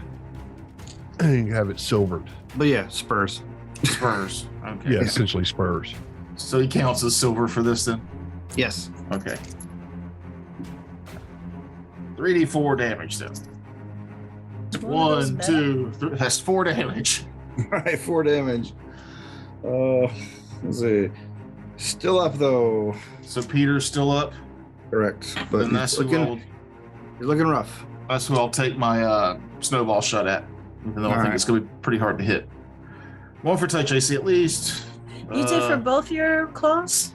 and you have it silvered. But yeah, spurs. Spurs. Okay. Yeah, essentially spurs. So he counts as silver for this then? Yes. Okay. 3d4 damage then. One of those 1, better. 2, 3. That's 4 damage. All right, 4 damage. Let's see. Still up though. So Peter's still up. Correct. But Then that's he's looking rough. who I'll take my snowball shot at. Even though I think Alright. it's going to be pretty hard to hit. 1 for touch AC at least. You did for both your claws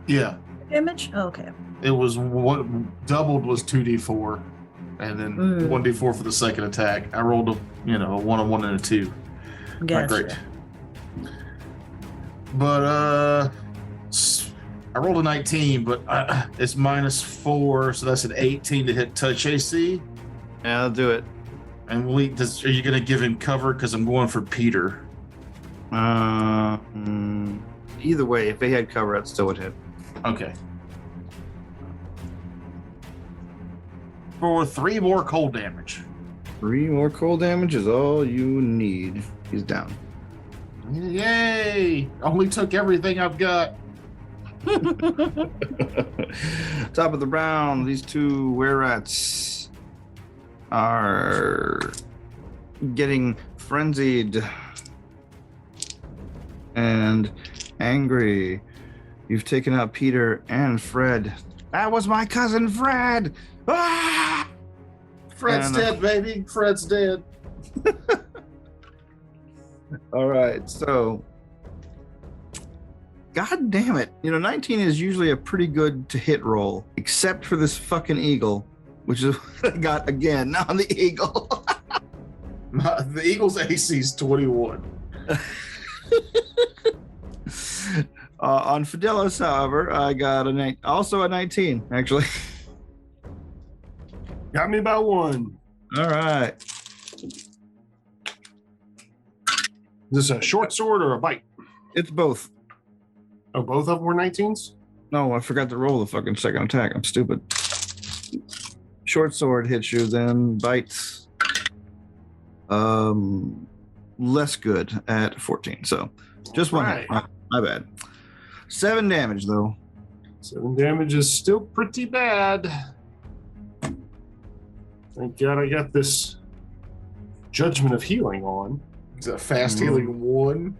Yeah. damage? Oh, okay. It was what doubled was 2d4, and then 1d4 for the second attack. I rolled a 1 on 1 and a 2. Not Gotcha. great. But I rolled a 19, but it's -4, so that's an 18 to hit touch AC. Yeah, I'll do it. And are you gonna give him cover? Because I'm going for Peter. Either way, if they had cover, it still would hit. Okay. For 3 more cold damage. 3 more cold damage is all you need. He's down. Yay! Only took everything I've got. Top of the round, these 2 were-rats are getting frenzied and angry. You've taken out Peter and Fred. That was my cousin Fred! Ah! Fred's And, dead, baby. Fred's dead. All right, so God damn it. 19 is usually a pretty good to hit roll, except for this fucking eagle, which is what I got again on the eagle. The Eagles' AC is 21. On Fidelis, however, I got also a 19, actually. Got me by 1. All right. Is this a short sword or a bite? It's both. Oh, both of them were 19s? No, I forgot to roll the fucking second attack. I'm stupid. Short sword hits you, then bites. Less good at 14. So just one hit. Right. My bad. 7 damage though. 7 damage is still pretty bad. Thank God I got this Judgment of Healing on. Is that fast healing 1?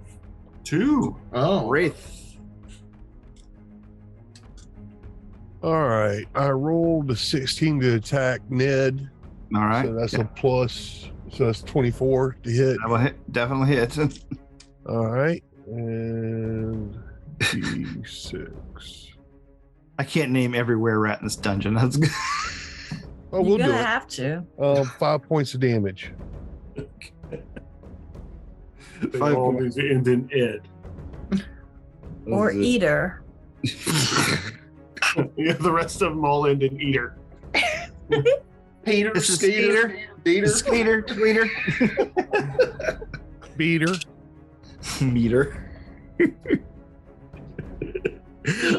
2. Oh. Wraith. All right, I rolled a 16 to attack Ned. All right. So that's a plus. So that's 24 to hit. That will hit, definitely hit. All right, and D6. I can't name every were-rat in this dungeon. That's good. Oh, we'll You're do gonna it. have to. 5 points of damage. They 5 all points. need to end in Ed. Or eater. Yeah, the rest of them all end in Eater. Peter, This is Skeeter, Peter. Skater, tweeter, Beater. meter.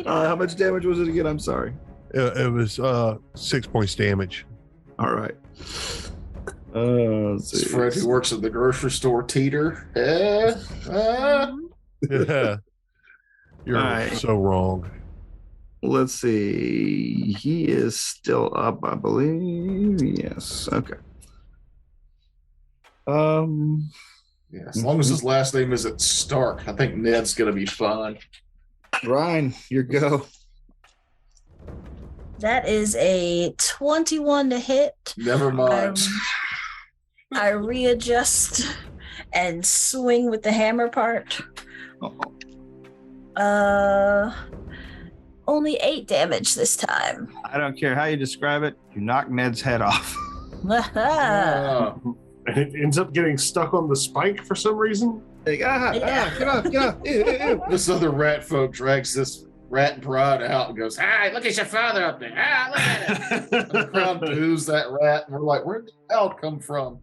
How much damage was it again? I'm sorry. It was 6 points damage. All right. Let's It's see. Fred who works at the grocery store, Teeter. Yeah. You're All right. so wrong. Let's see. He is still up, I believe. Yes. Okay. Yeah, as long as his last name isn't Stark, I think Ned's gonna be fine. Ryan, your go. That is a 21 to hit. Never mind. I readjust and swing with the hammer part. Only 8 damage this time. I don't care how you describe it. You knock Ned's head off. Oh, And it ends up getting stuck on the spike for some reason. Like, get off. Ew, ew, ew. this other rat folk drags this rat bride out and goes, "Hi, look at your father up there. Ah, look at it." And the crowd boos that rat, and we're like, "Where did the hell come from?"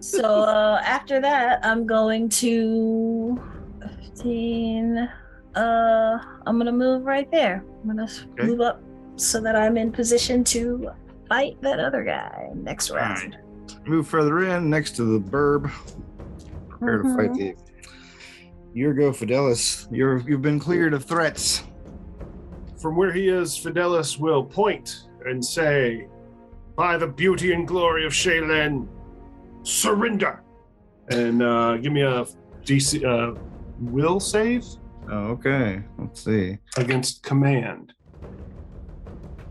So after that, I'm going to 15. I'm gonna move right there. I'm gonna move up so that I'm in position to fight that other guy next round. Right. Move further in next to the burb. Prepare to fight the. Your go, Fidelis. You've been cleared of threats. From where he is, Fidelis will point and say, "By the beauty and glory of Shaylin, surrender!" And give me a DC will save Oh, okay. Let's see. against command.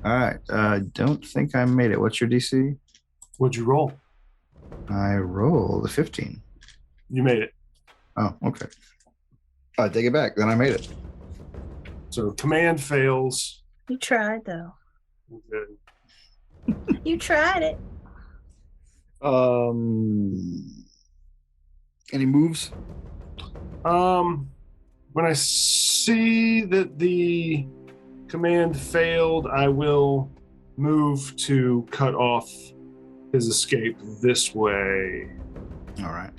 All right. I don't think I made it. What's your DC? What'd you roll? I rolled a 15. You made it. Oh, okay. I take it back. Then I made it. So command fails. You tried though. Good. You tried it. Any moves? When I see that the command failed, I will move to cut off his escape this way. All right.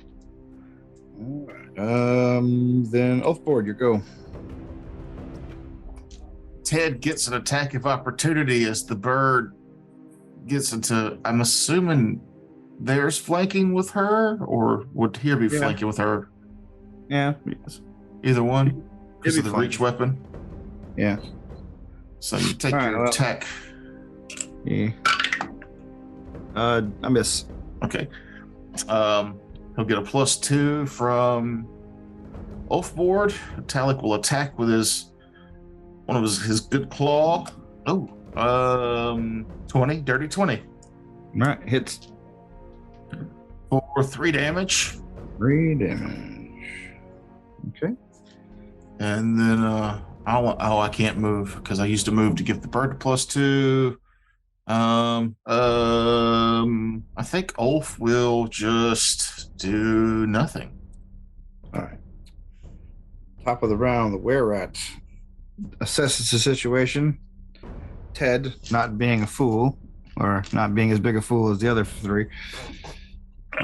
Then Oathboard, your go. Ted gets an attack of opportunity as the bird gets into. I'm assuming there's flanking with her, or would here be flanking with her? Yeah. Either one. Because It'd of be the reach weapon. Yeah. So you take All right, your well- attack. Yeah. I miss. Okay. He'll get a +2 from Oathboard. Talik will attack with one of his good claw. Oh, 20, dirty 20 All right. Hits. for 3 damage. 3 damage. Okay. And then I can't move because I used to move to give the bird a +2. I think Ulf will just do nothing. All right. Top of the round, the were-rat assesses the situation. Ted, not being a fool, or not being as big a fool as the other 3,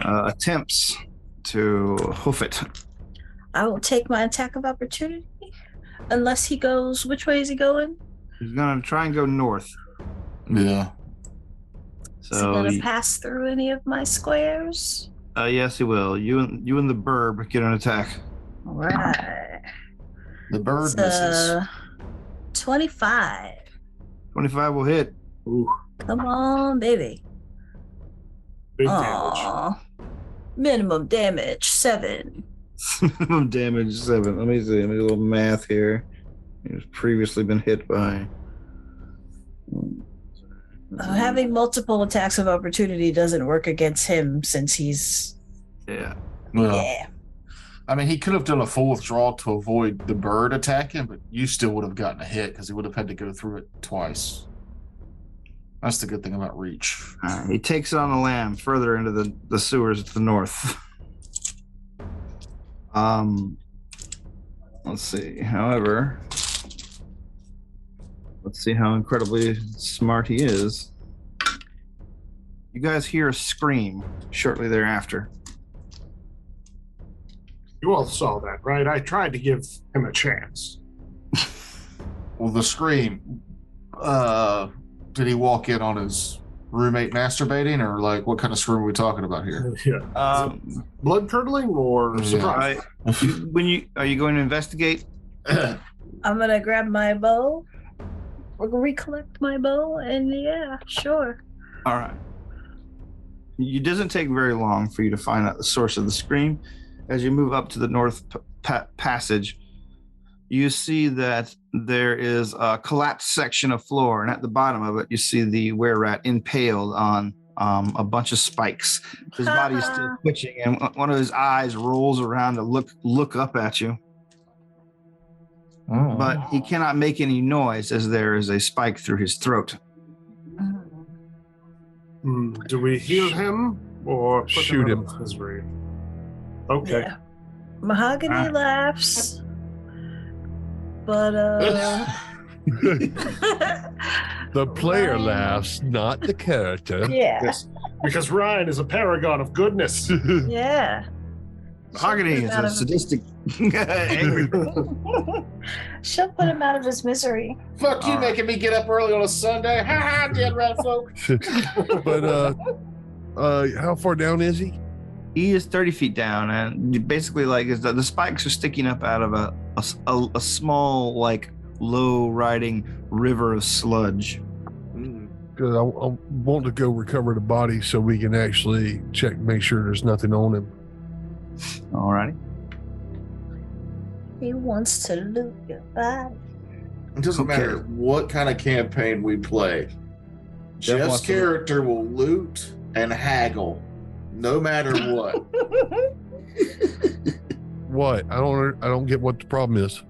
attempts to hoof it. I will take my attack of opportunity. Unless he goes, which way is he going? He's gonna try and go north. Yeah. Is he So gonna pass through any of my squares? yes, he will. You and the burb get an attack. All right. The bird misses. 25. 25 will hit. Ooh, Come on, baby. big damage. Aw. Minimum damage 7. Minimum damage 7. Let me see. Let me do a little math here. He's previously been hit by. Having multiple attacks of opportunity doesn't work against him since he's. Yeah. Well, Yeah. I mean, he could have done a full withdrawal to avoid the bird attacking, but you still would have gotten a hit because he would have had to go through it twice. That's the good thing about reach. He takes it on a lamb further into the sewers to the north. Let's see. However, let's see how incredibly smart he is. You guys hear a scream shortly thereafter. You all saw that, right? I tried to give him a chance. Well, the scream, did he walk in on his roommate masturbating, or like what kind of scream are we talking about here? Yeah. Blood curdling or Yeah. surprise? Are you going to investigate? I'm gonna grab my bow, recollect my bow, and yeah, sure. All right. It doesn't take very long for you to find out the source of the scream. As you move up to the north passage, you see that there is a collapsed section of floor, and at the bottom of it, you see the were-rat impaled on a bunch of spikes. His body is still twitching, and one of his eyes rolls around to look up at you. But he cannot make any noise as there is a spike through his throat. Do we heal him or put Shoot him him. out of his misery? Okay. Yeah. Mahogany laughs, but The player Ryan- laughs, not the character. Yeah, Yes. Because Ryan is a paragon of goodness. yeah. Mahogany is a sadistic, angry. She'll put him out of his misery. Fuck you, All right. making me get up early on a Sunday. Ha ha, dead rat folk. But how far down is he? He is 30 feet down, and basically, like, the spikes are sticking up out of a small, like, low-riding river of sludge. Because I want to go recover the body so we can actually make sure there's nothing on him. Alrighty. He wants to loot your body. It doesn't Okay. matter what kind of campaign we play. Jeff Jeff's wants to- character will loot and haggle, no matter what. What? I don't get what the problem is.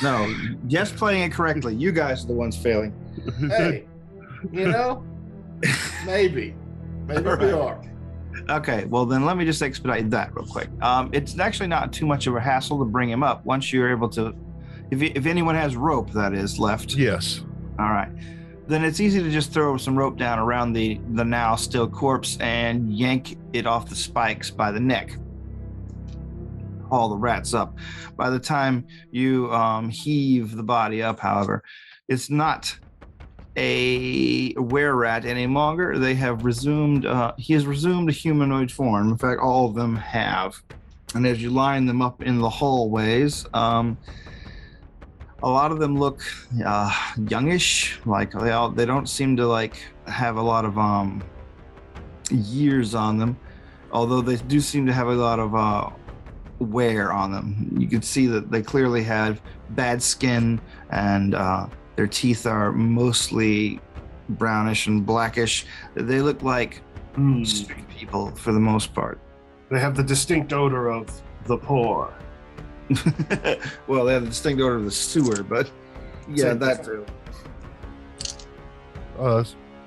No, just playing it correctly. You guys are the ones failing. Hey, you know, maybe we Alright. are. Okay, well then let me just expedite that real quick. It's actually not too much of a hassle to bring him up once you're able to. If anyone has rope, that is left. Yes. All right, then it's easy to just throw some rope down around the now still corpse and yank it off the spikes by the neck. Haul the rats up. By the time you heave the body up, however, it's not a were-rat any longer. They have resumed. He has resumed a humanoid form. In fact, all of them have. And as you line them up in the hallways, a lot of them look youngish. Like they don't seem to like have a lot of years on them. Although they do seem to have a lot of wear on them. You can see that they clearly have bad skin, and their teeth are mostly brownish and blackish. They look like street people for the most part. They have the distinct odor of the poor. Well, they have the distinct odor of the sewer, but yeah, Same that too.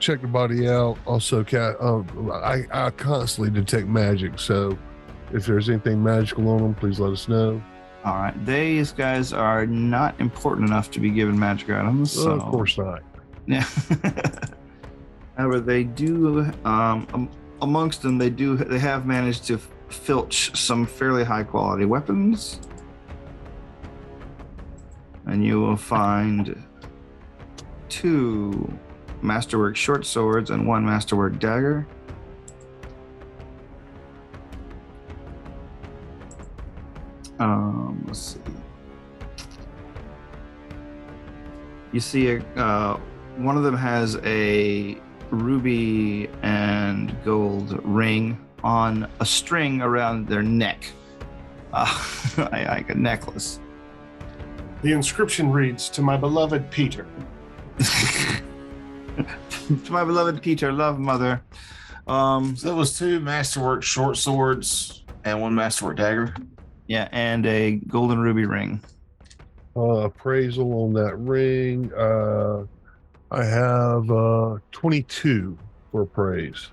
Check the body out. Also, I constantly detect magic, so if there's anything magical on them, please let us know. All right, these guys are not important enough to be given magic items. So Of course not. yeah. However, they do amongst them. They have managed to filch some fairly high quality weapons, and you will find 2 masterwork short swords and 1 masterwork dagger. Let's see. You see one of them has a ruby and gold ring on a string around their neck, like a necklace. The inscription reads, "To my beloved Peter." To my beloved Peter, love mother. So that was 2 masterwork short swords and 1 masterwork dagger. Yeah, and a golden ruby ring. Appraisal on that ring. I have 22 for appraise.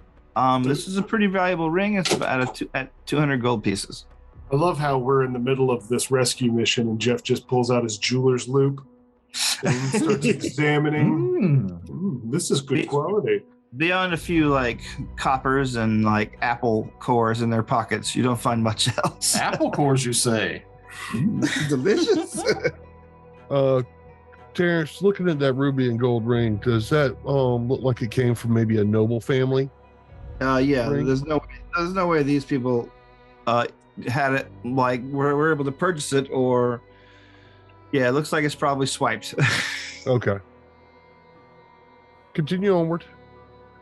This is a pretty valuable ring. It's about at 200 gold pieces. I love how we're in the middle of this rescue mission and Jeff just pulls out his jeweler's loop and starts examining. This is good quality. Beyond a few like coppers and like apple cores in their pockets, you don't find much else. Apple cores, you say? Delicious. Terrence, looking at that ruby and gold ring, does that look like it came from maybe a noble family? Yeah, Ring? there's no way these people had it, like were able to purchase it, or yeah, it looks like it's probably swiped. Okay. Continue onward.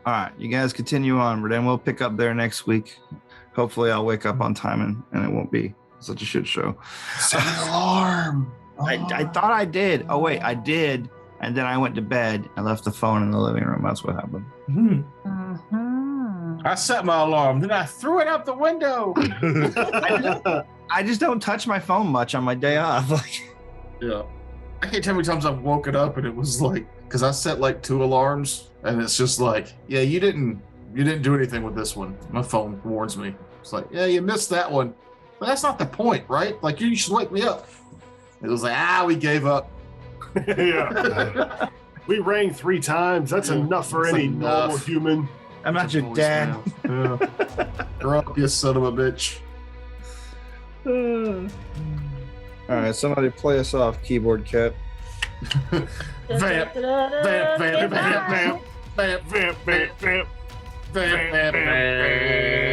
All right, you guys continue onward, and we'll pick up there next week. Hopefully I'll wake up on time and it won't be such a shit show. Set an alarm. I thought I did. Oh wait, I did, and then I went to bed. I left the phone in the living room. That's what happened. I set my alarm, then I threw it out the window. I just don't touch my phone much on my day off. Like, Yeah. I can't tell how many times I've woken up and it was like, because I set like 2 alarms, and it's just like, yeah, you didn't do anything with this one. My phone warns me. It's like, yeah, you missed that one. But that's not the point, right? Like, you should wake me up. It was like, we gave up. Yeah. We rang 3 times. That's enough for That's any enough. normal human. I'm not your dad. Yeah. Grow up, you son of a bitch. All right, somebody play us off, keyboard cat. Vamp, vamp, vamp, vamp, vamp, vamp, Vamp, vamp, vamp. vamp, vamp, vamp.